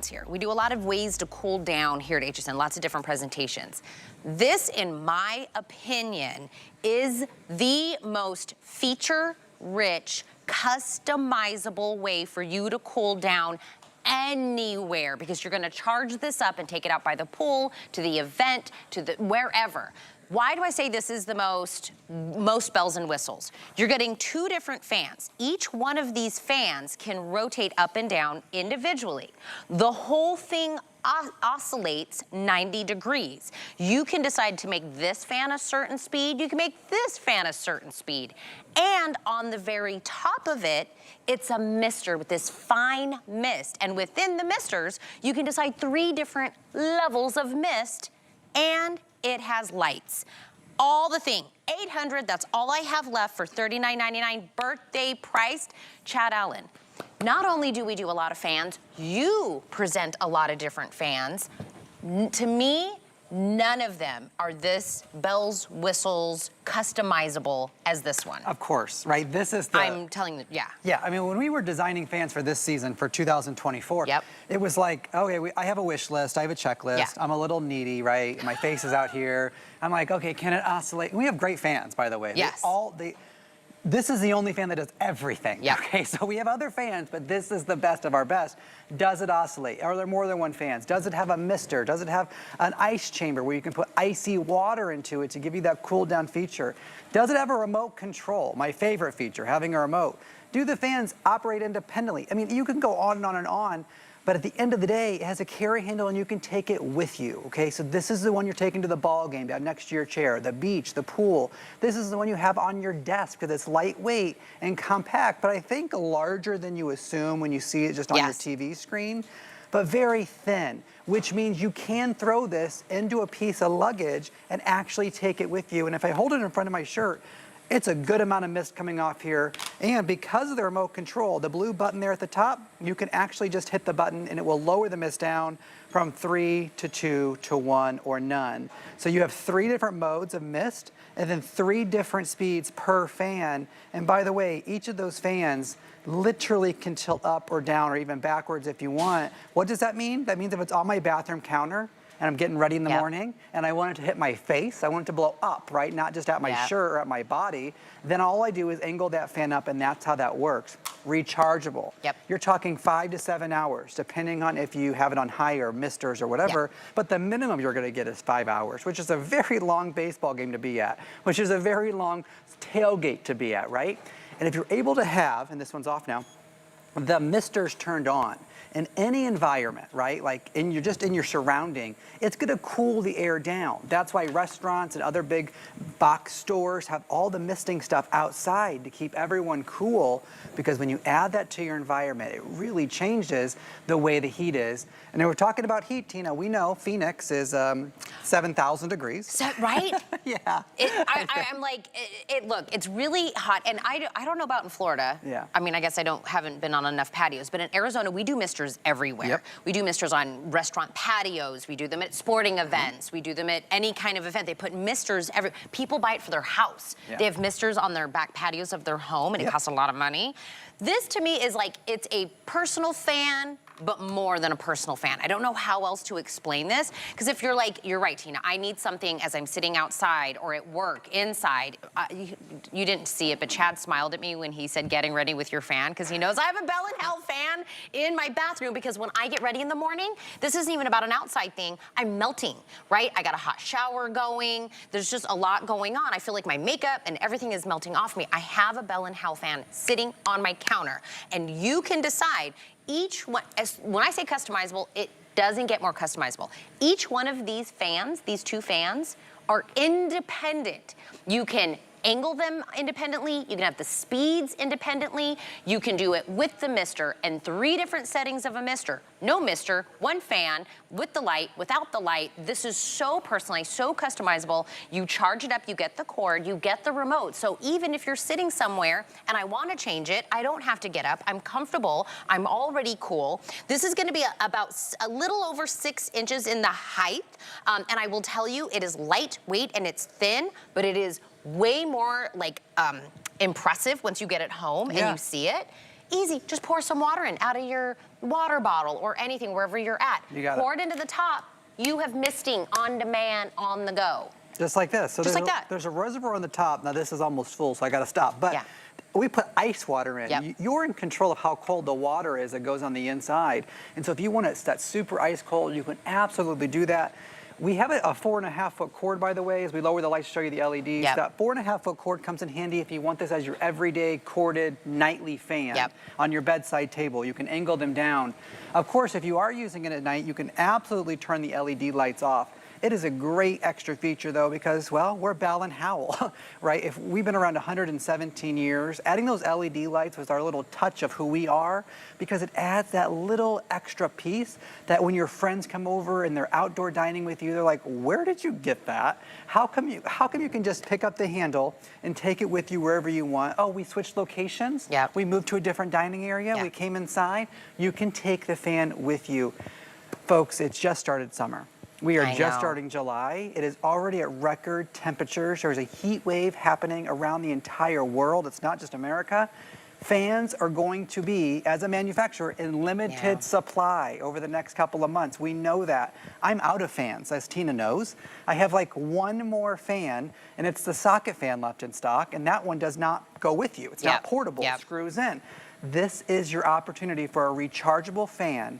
Here. We do a lot of ways to cool down here at HSN, lots of different presentations. This, in my opinion, is the most feature-rich, customizable way for you to cool down anywhere, because you're gonna charge this up and take it out by the pool, to the event, to the wherever. Why do I say this is the most bells and whistles? You're getting two different fans. Each one of these fans can rotate up and down individually. The whole thing oscillates 90 degrees. You can decide to make this fan a certain speed. You can make this fan a certain speed. And on the very top of it, it's a mister with this fine mist. And within the misters, you can decide 3 different levels of mist, and it has lights. All the thing, $800, that's all I have left for $39.99, birthday priced. Chad Allen, not only do we do a lot of fans, you present a lot of different fans. To me, none of them are this bells, whistles, customizable as this one. Of course, right? This is the... I'm telling you, yeah. Yeah, I mean, when we were designing fans for this season, for 2024, it was like, okay, I have a wish list, I have a checklist, Yeah. I'm a little needy, right? My face is out here. I'm like, okay, can it oscillate? And we have great fans, by the way. Yes. This is the only fan that does everything, okay? So we have other fans, but this is the best of our best. Does it oscillate? Are there more than one fans? Does it have a mister? Does it have an ice chamber where you can put icy water into it to give you that cool down feature? Does it have a remote control? My favorite feature, having a remote. Do the fans operate independently? I mean, you can go on and on and on, but at the end of the day, it has a carry handle and you can take it with you, okay? So this is the one you're taking to the ball game, down next to your chair, the beach, the pool. This is the one you have on your desk because it's lightweight and compact, but I think larger than you assume when you see it just on your TV screen, but very thin, which means you can throw this into a piece of luggage and actually take it with you. And if I hold it in front of my shirt, it's a good amount of mist coming off here. And because of the remote control, the blue button there at the top, you can actually just hit the button and it will lower the mist down from 3 to 2 to 1 or none. So you have 3 different modes of mist and then 3 different speeds per fan. And by the way, each of those fans literally can tilt up or down or even backwards if you want. What does that mean? That means if it's on my bathroom counter, and I'm getting ready in the morning, and I want it to hit my face, I want it to blow up, right? Not just at my shirt or at my body. Then all I do is angle that fan up, and that's how that works. Rechargeable. You're talking 5 to 7 hours, depending on if you have it on high or misters or whatever, but the minimum you're gonna get is 5 hours, which is a very long baseball game to be at, which is a very long tailgate to be at, right? And if you're able to have, and this one's off now, the misters turned on in any environment, right? Like just in your surrounding, it's gonna cool the air down. That's why restaurants and other big box stores have all the misting stuff outside to keep everyone cool, because when you add that to your environment, it really changes the way the heat is. And then we're talking about heat, Tina. We know Phoenix is 7,000 degrees. Right? Yeah. I'm like, look, it's really hot. And I don't know about in Florida. I mean, I guess haven't been on enough patios, but in Arizona, we do misters everywhere. We do misters on restaurant patios. We do them at sporting events. We do them at any kind of event. They put misters people buy it for their house. They have misters on their back patios of their home, and it costs a lot of money. This to me is like, it's a personal fan, but more than a personal fan. I don't know how else to explain this, because if you're like, you're right, Tina, I need something as I'm sitting outside or at work, inside. You didn't see it, but Chad smiled at me when he said getting ready with your fan, because he knows I have a Bell & Howell fan in my bathroom, because when I get ready in the morning, this isn't even about an outside thing, I'm melting, right? I got a hot shower going, there's just a lot going on. I feel like my makeup and everything is melting off me. I have a Bell & Howell fan sitting on my counter, and you can decide each one. When I say customizable, it doesn't get more customizable. Each one of these fans, these 2 fans, are independent. You can angle them independently, you can have the speeds independently, you can do it with the mister, and 3 different settings of a mister. No mister, 1 fan, with the light, without the light. This is so personalized, so customizable. You charge it up, you get the cord, you get the remote. So even if you're sitting somewhere and I wanna change it, I don't have to get up, I'm comfortable, I'm already cool. This is gonna be about a little over 6 inches in the height, and I will tell you, it is lightweight and it's thin, but it is way more like impressive once you get it home and you see it. Easy, just pour some water in out of your water bottle or anything, wherever you're at. You got Pour it into the top. You have misting on demand, on the go. Just like this. So just like that. There's a reservoir on the top. Now this is almost full, so I gotta stop. But we put ice water in. Yep. You're in control of how cold the water is that goes on the inside. And so if you want it that super ice cold, you can absolutely do that. We have a 4.5-foot cord, by the way, as we lower the lights to show you the LEDs. Yep. That 4.5-foot cord comes in handy if you want this as your everyday corded nightly fan on your bedside table. You can angle them down. Of course, if you are using it at night, you can absolutely turn the LED lights off. It is a great extra feature, though, because, well, we're Bell and Howell, right? If we've been around 117 years, adding those LED lights was our little touch of who we are, because it adds that little extra piece that when your friends come over and they're outdoor dining with you, they're like, where did you get that? How come you can just pick up the handle and take it with you wherever you want? Oh, we switched locations. We moved to a different dining area. We came inside. You can take the fan with you. Folks, it's just started summer. We are just starting July. It is already at record temperatures. There's a heat wave happening around the entire world. It's not just America. Fans are going to be, as a manufacturer, in limited supply over the next couple of months. We know that. I'm out of fans, as Tina knows. I have like one more fan, and it's the socket fan left in stock, and that one does not go with you. It's not portable, it screws in. This is your opportunity for a rechargeable fan